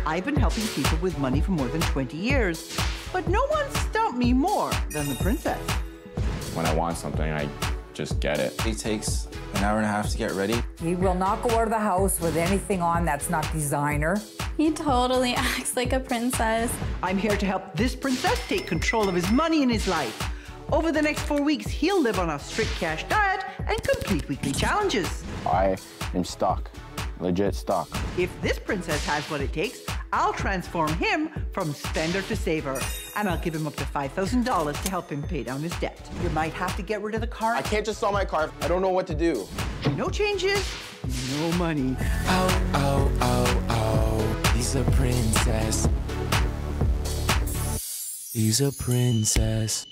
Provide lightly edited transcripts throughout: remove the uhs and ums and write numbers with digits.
I've been helping people with money for more than 20 years, but no one stumped me more than the princess. When I want something, I just get it. It takes an hour and a half to get ready. He will not go out of the house with anything on that's not designer. He totally acts like a princess. I'm here to help this princess take control of his money and his life. Over the next 4 weeks, he'll live on a strict cash diet and complete weekly challenges. I am stuck, legit stuck. If this princess has what it takes, I'll transform him from spender to saver, and I'll give him up to $5,000 to help him pay down his debt. You might have to get rid of the car. I can't just sell my car. I don't know what to do. No changes, no money. Oh, oh, oh, oh, he's a princess. He's a princess.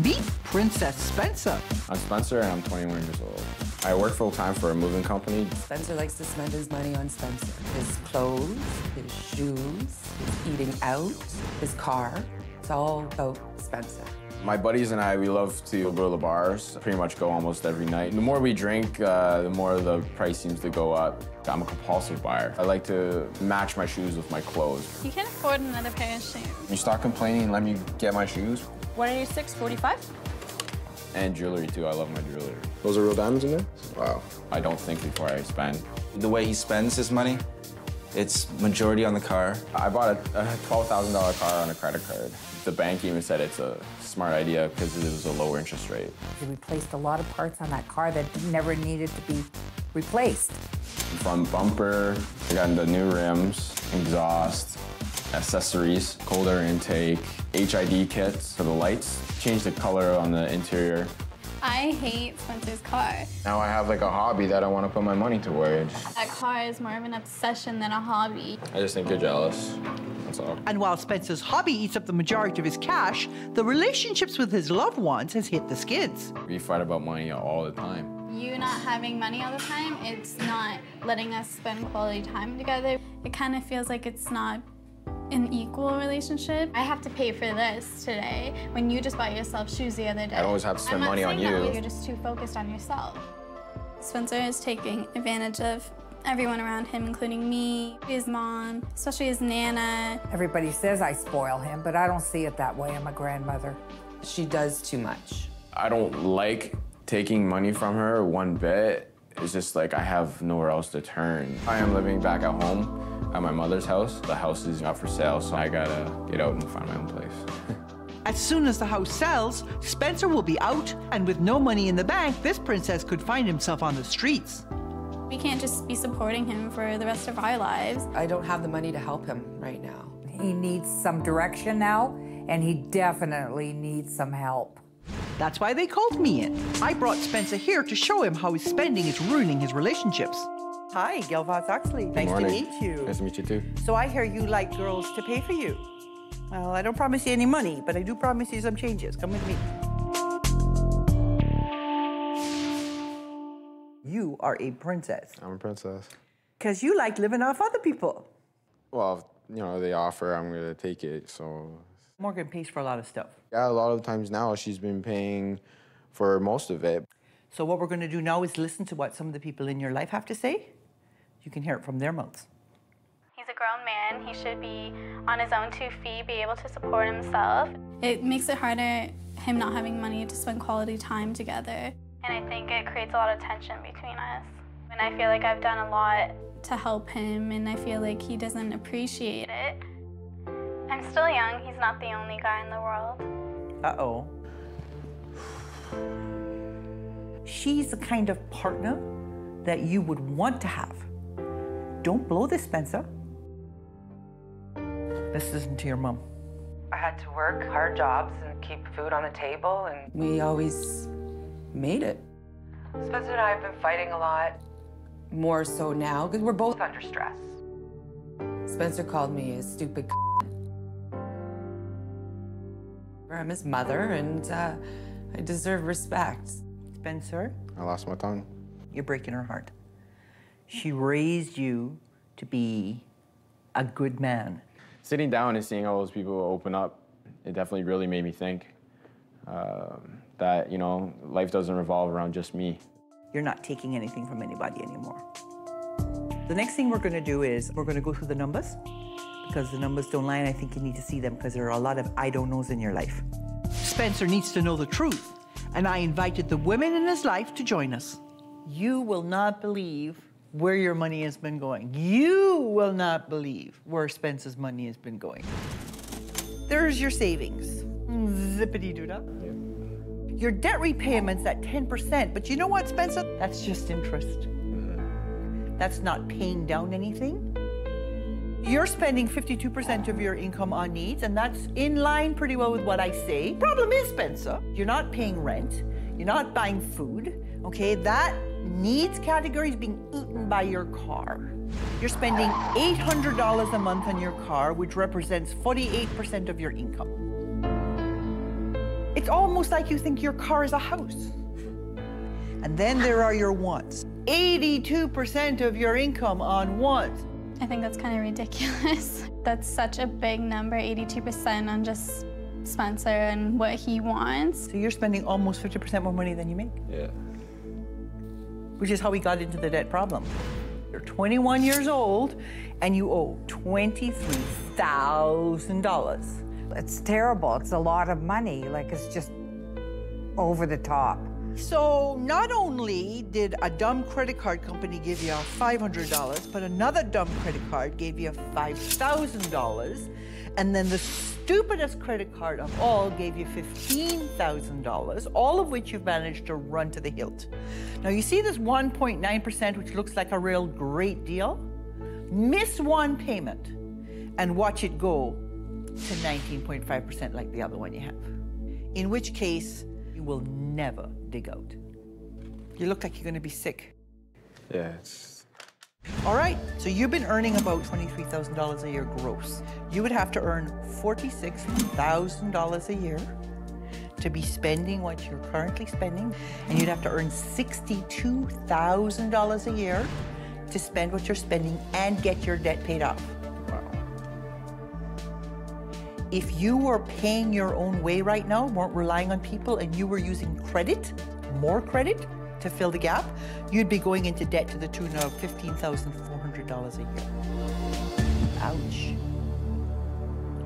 Meet Princess Spencer. I'm Spencer, and I'm 21 years old. I work full-time for a moving company. Spencer likes to spend his money on Spencer. His clothes, his shoes, his eating out, his car. It's all about Spencer. My buddies and I, we love to go to the bars, pretty much go almost every night. The more we drink, the more the price seems to go up. I'm a compulsive buyer. I like to match my shoes with my clothes. You can't afford another pair of shoes. You stop complaining and let me get my shoes. What are you, $6.45? And jewelry too, I love my jewelry. Those are real diamonds in there? Wow. I don't think before I spend. The way he spends his money, it's majority on the car. I bought a $12,000 car on a credit card. The bank even said it's a smart idea because it was a lower interest rate. He replaced a lot of parts on that car that never needed to be replaced. Front bumper, I got the new rims, exhaust, accessories, cold air intake, HID kits for the lights, changed the color on the interior. I hate Spencer's car. Now I have like a hobby that I want to put my money towards. That car is more of an obsession than a hobby. I just think you're jealous, that's all. And while Spencer's hobby eats up the majority of his cash, the relationships with his loved ones has hit the skids. We fight about money all the time. You not having money all the time, it's not letting us spend quality time together. It kind of feels like it's not an equal relationship. I have to pay for this today when you just bought yourself shoes the other day. I always have to spend money on you. You're just too focused on yourself. Spencer is taking advantage of everyone around him, including me, his mom, especially his Nana. Everybody says I spoil him, but I don't see it that way. I'm a grandmother. She does too much. I don't like taking money from her one bit. It's just like I have nowhere else to turn. I am living back at home at my mother's house. The house is not for sale, so I gotta get out and find my own place. As soon as the house sells, Spencer will be out, and with no money in the bank, this princess could find himself on the streets. We can't just be supporting him for the rest of our lives. I don't have the money to help him right now. He needs some direction now, and he definitely needs some help. That's why they called me in. I brought Spencer here to show him how his spending is ruining his relationships. Hi, Gail Vaz-Oxlade. Nice to meet you. Nice to meet you too. So I hear you like girls to pay for you. Well, I don't promise you any money, but I do promise you some changes. Come with me. You are a princess. I'm a princess. Because you like living off other people. Well, you know, they offer, I'm gonna take it, so. Morgan pays for a lot of stuff. Yeah, a lot of times now she's been paying for most of it. So what we're gonna do now is listen to what some of the people in your life have to say. You can hear it from their mouths. He's a grown man. He should be on his own 2 feet, be able to support himself. It makes it harder, him not having money to spend quality time together. And I think it creates a lot of tension between us. And I feel like I've done a lot to help him, and I feel like he doesn't appreciate it. I'm still young. He's not the only guy in the world. Uh-oh. She's the kind of partner that you would want to have. Don't blow this, Spencer. Let's listen to your mom. I had to work hard jobs and keep food on the table, and we always made it. Spencer and I have been fighting a lot, more so now, because we're both under stress. Spencer called me a stupid I'm his mother, and I deserve respect. Spencer, I lost my tongue. you're breaking her heart. She raised you to be a good man. Sitting down and seeing all those people open up, it definitely really made me think that, you know, life doesn't revolve around just me. You're not taking anything from anybody anymore. The next thing we're gonna do is we're gonna go through the numbers, because the numbers don't lie, and I think you need to see them because there are a lot of I don't knows in your life. Spencer needs to know the truth, and I invited the women in his life to join us. You will not believe where your money has been going. You will not believe where Spencer's money has been going. There's your savings. Zippity-doo-dah. Your debt repayments at 10%, but you know what, Spencer? That's just interest. That's not paying down anything. You're spending 52% of your income on needs, and that's in line pretty well with what I say. Problem is, Spencer, you're not paying rent, you're not buying food, okay? That needs category is being eaten by your car. You're spending $800 a month on your car, which represents 48% of your income. It's almost like you think your car is a house. And then there are your wants. 82% of your income on wants. I think that's kind of ridiculous. That's such a big number, 82% on just Spencer and what he wants. So you're spending almost 50% more money than you make. Yeah. Which is how we got into the debt problem. You're 21 years old and you owe $23,000. It's terrible. It's a lot of money. Like, it's just over the top. So not only did a dumb credit card company give you $500, but another dumb credit card gave you $5,000, and then the stupidest credit card of all gave you $15,000, all of which you've managed to run to the hilt. Now you see this 1.9%, which looks like a real great deal? Miss one payment and watch it go to 19.5% like the other one you have. In which case, you will never dig out. You look like you're gonna be sick. Yeah, it's... All right, so you've been earning about $23,000 a year gross. You would have to earn $46,000 a year to be spending what you're currently spending, and you'd have to earn $62,000 a year to spend what you're spending and get your debt paid off. Wow. If you were paying your own way right now, weren't relying on people, and you were using credit, more credit, to fill the gap, you'd be going into debt to the tune of $15,400 a year. Ouch.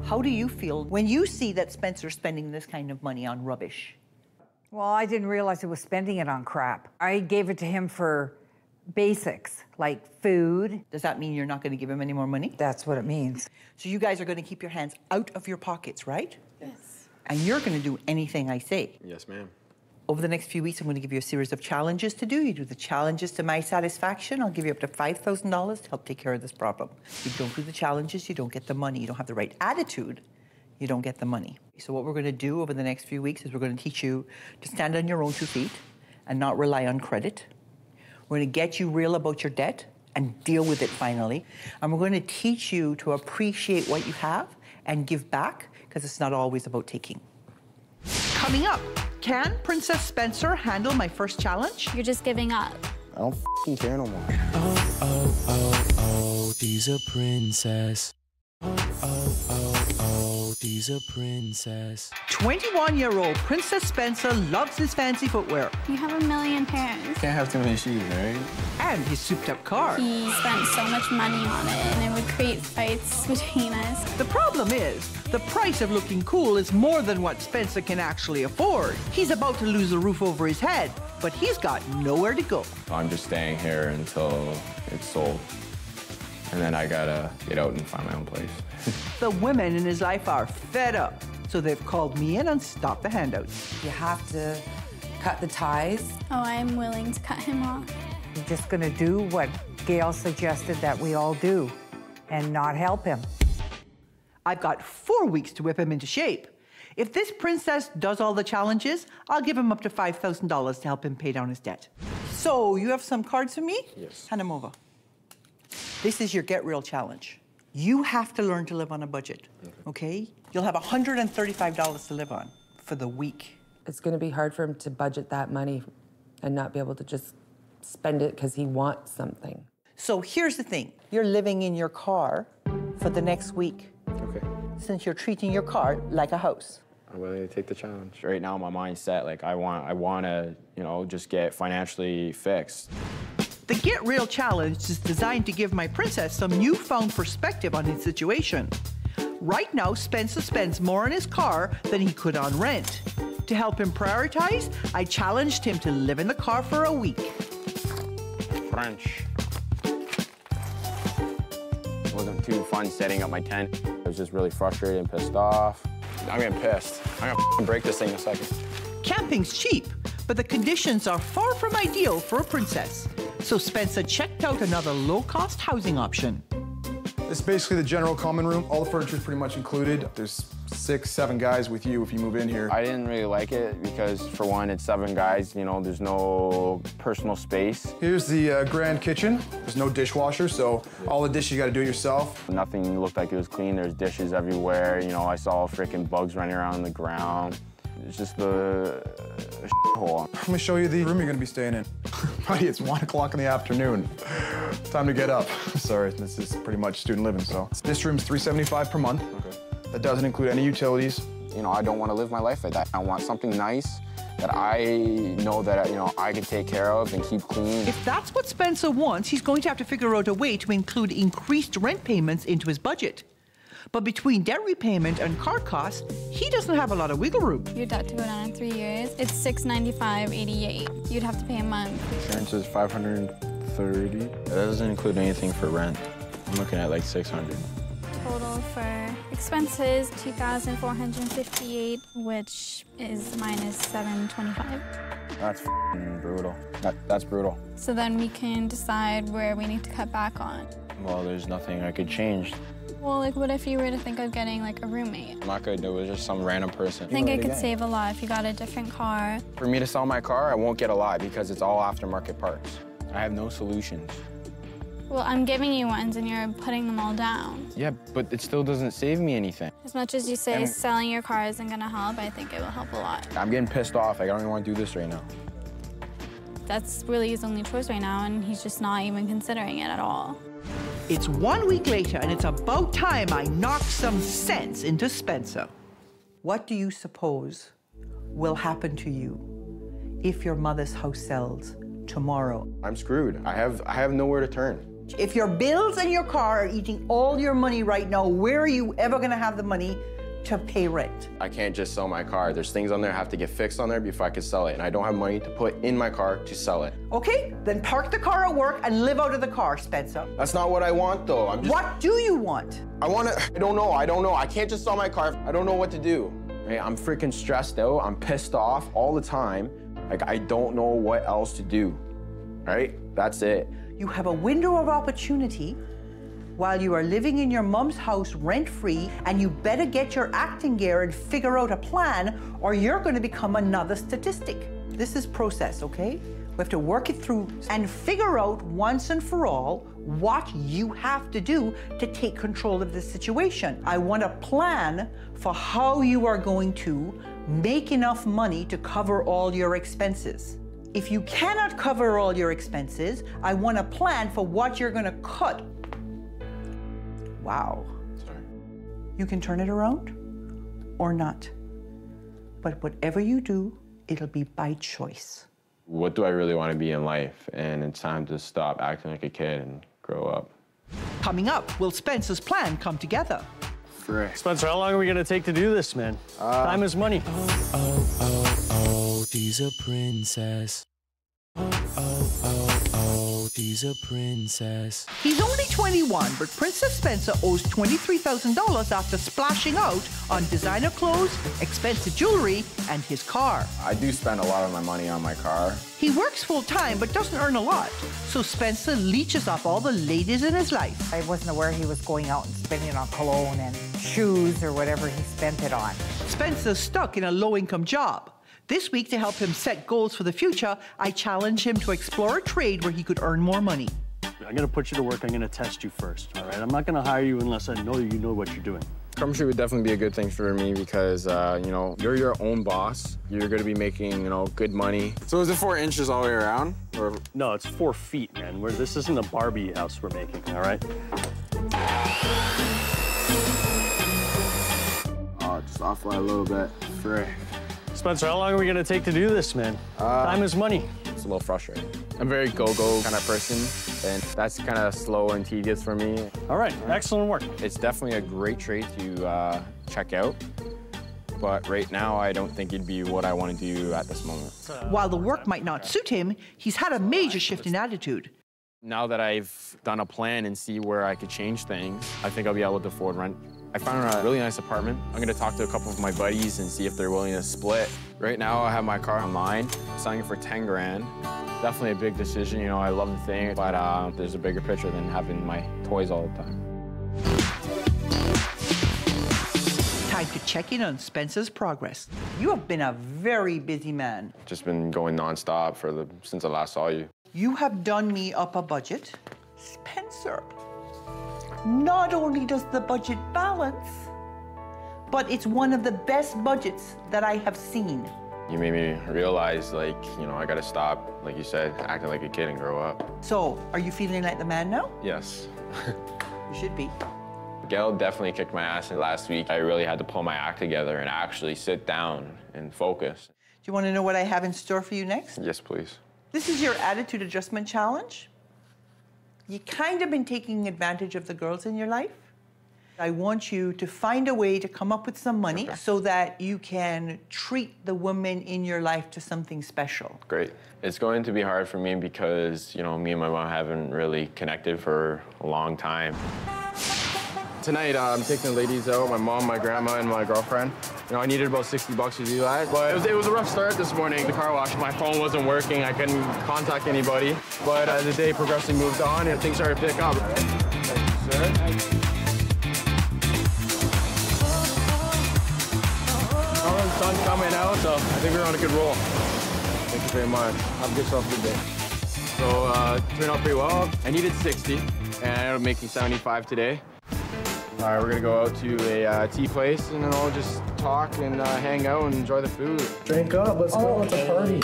How do you feel when you see that Spencer's spending this kind of money on rubbish? Well, I didn't realize he was spending it on crap. I gave it to him for basics, like food. Does that mean you're not going to give him any more money? That's what it means. So you guys are going to keep your hands out of your pockets, right? Yes. And you're going to do anything I say. Yes, ma'am. Over the next few weeks, I'm going to give you a series of challenges to do. You do the challenges to my satisfaction. I'll give you up to $5,000 to help take care of this problem. If you don't do the challenges, you don't get the money. You don't have the right attitude, you don't get the money. So what we're going to do over the next few weeks is we're going to teach you to stand on your own 2 feet and not rely on credit. We're going to get you real about your debt and deal with it finally. And we're going to teach you to appreciate what you have and give back, because it's not always about taking. Coming up, can Princess Spencer handle my first challenge? You're just giving up. I don't f***ing care no more. Oh, oh, oh, oh, she's a princess. Oh, oh, oh, oh, she's a princess. 21-year-old Princess Spencer loves his fancy footwear You have a million pairs. Can't have too many shoes, right? and his souped-up car. He spent so much money on it, and it would create fights between us. The problem is, the price of looking cool is more than what Spencer can actually afford. He's about to lose the roof over his head, but he's got nowhere to go. I'm just staying here until it's sold. And then I gotta get out and find my own place. The women in his life are fed up, so they've called me in and stopped the handouts. You have to cut the ties. Oh, I'm willing to cut him off. I'm just gonna do what Gail suggested that we all do and not help him. I've got 4 weeks to whip him into shape. If this princess does all the challenges, I'll give him up to $5,000 to help him pay down his debt. So, you have some cards for me? Yes. Hand them over. This is your Get Real challenge. You have to learn to live on a budget, okay? You'll have $135 to live on for the week. It's going to be hard for him to budget that money and not be able to just spend it because he wants something. So here's the thing. You're living in your car for the next week, Okay. since you're treating your car like a house. I'm willing to take the challenge. Right now, my mind's set. Like, I want to, you know, just get financially fixed. The Get Real Challenge is designed to give my princess some newfound perspective on his situation. Right now, Spencer spends more on his car than he could on rent. To help him prioritize, I challenged him to live in the car for a week. French. It wasn't too fun setting up my tent. I was just really frustrated and pissed off. I'm getting pissed. I'm gonna break this thing in a second. Camping's cheap, but the conditions are far from ideal for a princess. So Spencer checked out another low-cost housing option. This is basically the general common room. All the furniture is pretty much included. There's 6, 7 guys with you if you move in here. I didn't really like it because, for one, it's 7 guys. You know, there's no personal space. Here's the grand kitchen. There's no dishwasher, so all the dishes you got to do yourself. Nothing looked like it was clean. There's dishes everywhere. You know, I saw freaking bugs running around on the ground. It's just the hole. Let me show you the room you're going to be staying in. Buddy, it's 1 o'clock in the afternoon. Time to get up. Sorry, this is pretty much student living, so. This room's $375 per month. Okay. That doesn't include any utilities. You know, I don't want to live my life like that. I want something nice that I know that, you know, I can take care of and keep clean. If that's what Spencer wants, he's going to have to figure out a way to include increased rent payments into his budget. But between debt repayment and car costs, he doesn't have a lot of wiggle room. Your debt to go down in 3 years, it's $695.88. You'd have to pay a month. Insurance is $530. That doesn't include anything for rent. I'm looking at like $600. Total for expenses, $2,458, which is minus $725. That's f***ing brutal. That's brutal. So then we can decide where we need to cut back on. Well, there's nothing I could change. Well, like, what if you were to think of getting, like, a roommate? I'm not gonna do it, just some random person. I think it could save a lot if you got a different car. For me to sell my car, I won't get a lot because it's all aftermarket parts. I have no solutions. Well, I'm giving you ones and you're putting them all down. Yeah, but it still doesn't save me anything. As much as you say selling your car isn't gonna help, I think it will help a lot. I'm getting pissed off. Like, I don't even want to do this right now. That's really his only choice right now, and he's just not even considering it at all. It's 1 week later, and it's about time I knocked some sense into Spencer. What do you suppose will happen to you if your mother's house sells tomorrow? I'm screwed. I have nowhere to turn. If your bills and your car are eating all your money right now, where are you ever gonna have the money to pay rent? I can't just sell my car. There's things on there I have to get fixed on there before I can sell it, and I don't have money to put in my car to sell it. Okay, then park the car at work and live out of the car, Spencer. That's not what I want, though. What do you want? I don't know. I can't just sell my car. I don't know what to do. Right? I'm freaking stressed out. I'm pissed off all the time. Like, I don't know what else to do. All right? That's it. You have a window of opportunity while you are living in your mom's house rent-free, and you better get your acting gear and figure out a plan, or you're going to become another statistic. This is process, okay? We have to work it through and figure out once and for all what you have to do to take control of the situation. I want a plan for how you are going to make enough money to cover all your expenses. If you cannot cover all your expenses, I want a plan for what you're going to cut. Wow. Sorry. You can turn it around or not. But whatever you do, it'll be by choice. What do I really want to be in life? And it's time to stop acting like a kid and grow up. Coming up, will Spencer's plan come together? Frick. Spencer, how long are we going to take to do this, man? Time is money. Oh, she's a princess. Oh, she's a princess. He's only 21, but Princess Spencer owes $23,000 after splashing out on designer clothes, expensive jewelry, and his car. I do spend a lot of my money on my car. He works full-time, but doesn't earn a lot. So Spencer leeches up all the ladies in his life. I wasn't aware he was going out and spending it on cologne and shoes or whatever he spent it on. Spencer's stuck in a low-income job. This week, to help him set goals for the future, I challenge him to explore a trade where he could earn more money. I'm going to put you to work. I'm going to test you first, all right? I'm not going to hire you unless I know you know what you're doing. Carpentry would definitely be a good thing for me because, you know, you're your own boss. You're going to be making, you know, good money. So is it 4 inches all the way around? Or? No, it's 4 feet, man. This isn't a Barbie house we're making, all right? Oh, just off by a little bit. Frick. Spencer, how long are we going to take to do this, man? Time is money. It's a little frustrating. I'm a very go-go kind of person, and that's kind of slow and tedious for me. All right, excellent work. It's definitely a great trait to check out, but right now I don't think it'd be what I want to do at this moment. While the work might not suit him, he's had a major shift in attitude. Now that I've done a plan and see where I could change things, I think I'll be able to afford rent. I found a really nice apartment. I'm gonna talk to a couple of my buddies and see if they're willing to split. Right now, I have my car online, selling it for 10 grand. Definitely a big decision, you know, I love the thing, but there's a bigger picture than having my toys all the time. Time to check in on Spencer's progress. You have been a very busy man. Just been going nonstop since I last saw you. You have done me up a budget. Spencer, not only does the budget balance, but it's one of the best budgets that I have seen. You made me realize, like, you know, I gotta stop, like you said, acting like a kid and grow up. So, are you feeling like the man now? Yes. You should be. Gail definitely kicked my ass last week. I really had to pull my act together and actually sit down and focus. Do you want to know what I have in store for you next? Yes, please. This is your attitude adjustment challenge. You kind of been taking advantage of the girls in your life. I want you to find a way to come up with some money so that you can treat the women in your life to something special. Great. It's going to be hard for me because, you know, me and my mom haven't really connected for a long time. Tonight, I'm taking the ladies out, my mom, my grandma, and my girlfriend. You know, I needed about 60 bucks to do that, but it was a rough start this morning. The car wash, my phone wasn't working, I couldn't contact anybody. But as the day progressively moved on, and things started to pick up. Thank you, sir. The sun's coming out, so I think we're on a good roll. Thank you very much. Have yourself a good day. So, turned out pretty well. I needed 60, and I ended up making 75 today. All right, we're gonna go out to a tea place and then I'll just talk and hang out and enjoy the food. Drink up, let's go. It's a party.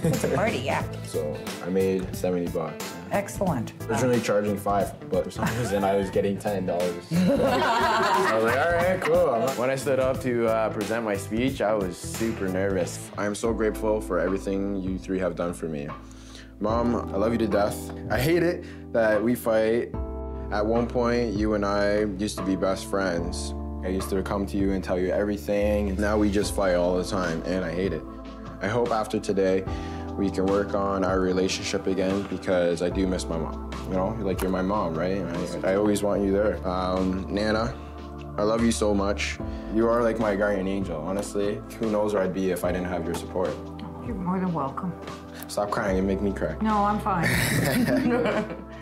It's a party, yeah. So I made 70 bucks. Excellent. Originally charging $5, but for some reason I was getting $10. I was like, all right, cool. When I stood up to present my speech, I was super nervous. I am so grateful for everything you three have done for me. Mom, I love you to death. I hate it that we fight. At one point, you and I used to be best friends. I used to come to you and tell you everything, and now we just fight all the time, and I hate it. I hope after today, we can work on our relationship again because I do miss my mom. You know, like you're my mom, right? I always want you there. Nana, I love you so much. You are like my guardian angel, honestly. Who knows where I'd be if I didn't have your support. You're more than welcome. Stop crying and make me cry. No, I'm fine.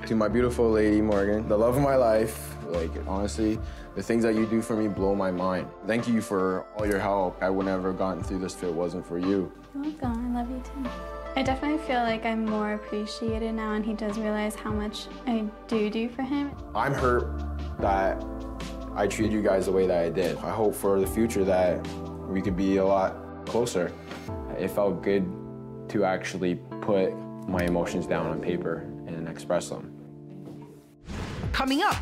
To my beautiful lady, Morgan, the love of my life, like, honestly, the things that you do for me blow my mind. Thank you for all your help. I would never have gotten through this if it wasn't for you. You're welcome. I love you too. I definitely feel like I'm more appreciated now, and he does realize how much I do for him. I'm hurt that I treated you guys the way that I did. I hope for the future that we could be a lot closer. It felt good to actually put my emotions down on paper and express them. Coming up,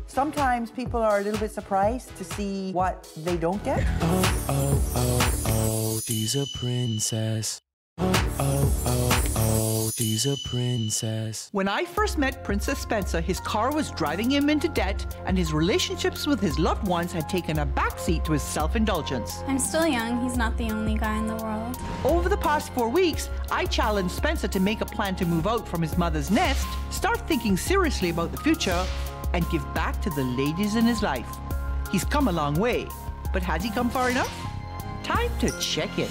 sometimes people are a little bit surprised to see what they don't get. Oh, oh, oh, oh, she's a princess. Oh, oh, oh, oh, she's a princess. When I first met Princess Spencer, his car was driving him into debt, and his relationships with his loved ones had taken a backseat to his self-indulgence. I'm still young. He's not the only guy in the world. Over the past 4 weeks, I challenged Spencer to make a plan to move out from his mother's nest, start thinking seriously about the future, and give back to the ladies in his life. He's come a long way, but has he come far enough? Time to check in.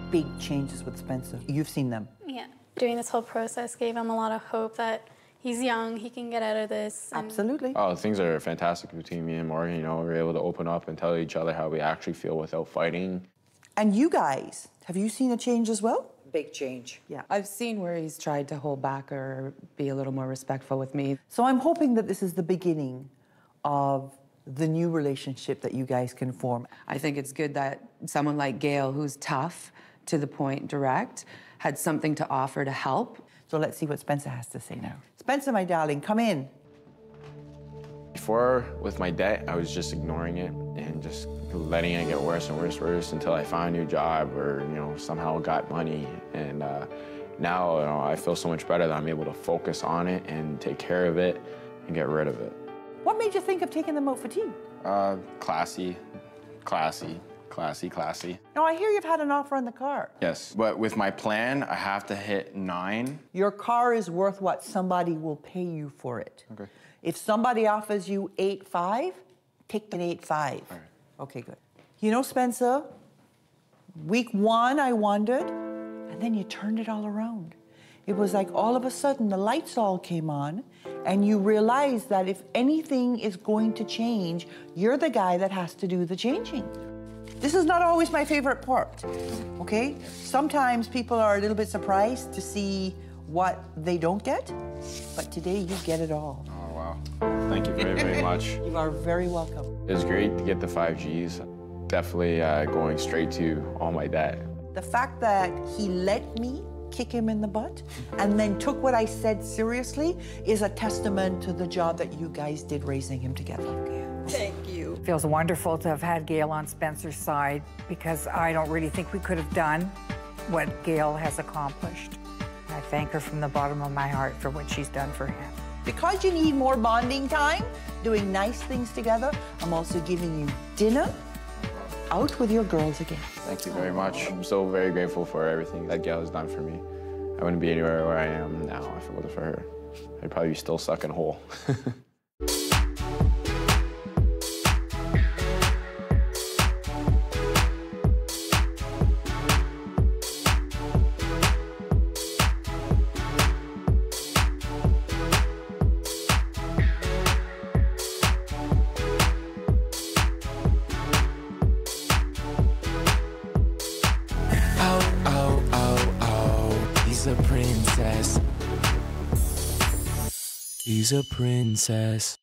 Big changes with Spencer. You've seen them. Yeah. Doing this whole process gave him a lot of hope that he's young, he can get out of this. Absolutely. Oh, things are fantastic between me and Morgan. You know, we're able to open up and tell each other how we actually feel without fighting. And you guys, have you seen a change as well? Big change. Yeah. I've seen where he's tried to hold back or be a little more respectful with me. So I'm hoping that this is the beginning of the new relationship that you guys can form. I think it's good that someone like Gail, who's tough, to the point, direct, had something to offer to help. So let's see what Spencer has to say now. Spencer, my darling, come in. Before, with my debt, I was just ignoring it and just letting it get worse and worse until I found a new job or, you know, somehow got money. And Now, you know, I feel so much better that I'm able to focus on it and take care of it and get rid of it. What made you think of taking them out for tea? Classy. Now, I hear you've had an offer on the car. Yes, but with my plan, I have to hit 9. Your car is worth what somebody will pay you for it. Okay. If somebody offers you 8.5, take the 8.5. All right. Okay, good. You know, Spencer, week 1, I wondered, and then you turned it all around. It was like all of a sudden the lights all came on, and you realized that if anything is going to change, you're the guy that has to do the changing. This is not always my favorite part, okay? Sometimes people are a little bit surprised to see what they don't get, but today you get it all. Oh, wow. Thank you very, very much. You are very welcome. It was great to get the 5 Gs. Definitely going straight to all my debt. The fact that he let me kick him in the butt and then took what I said seriously is a testament to the job that you guys did raising him together. Thank you. It feels wonderful to have had Gail on Spencer's side because I don't really think we could have done what Gail has accomplished. I thank her from the bottom of my heart for what she's done for him. Because you need more bonding time, doing nice things together, I'm also giving you dinner out with your girls again. Thank you very much. I'm so very grateful for everything that Gail has done for me. I wouldn't be anywhere where I am now if it wasn't for her. I'd probably be still stuck in a hole. She's a princess.